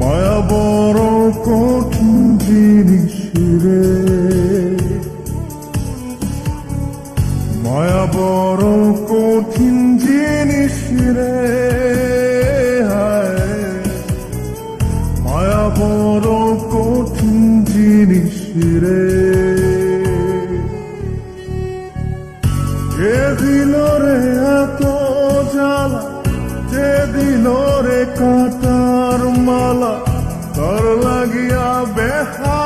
মায়া বড় কঠিন জিনিস রে, মায়া বড় কঠিন জিনিস রে, মায়া বড় কঠিন জিনিস রে। যে দিল রে এত জ্বালা, যে দিল রে কাটার মালা, তার লাগিয়া বেহা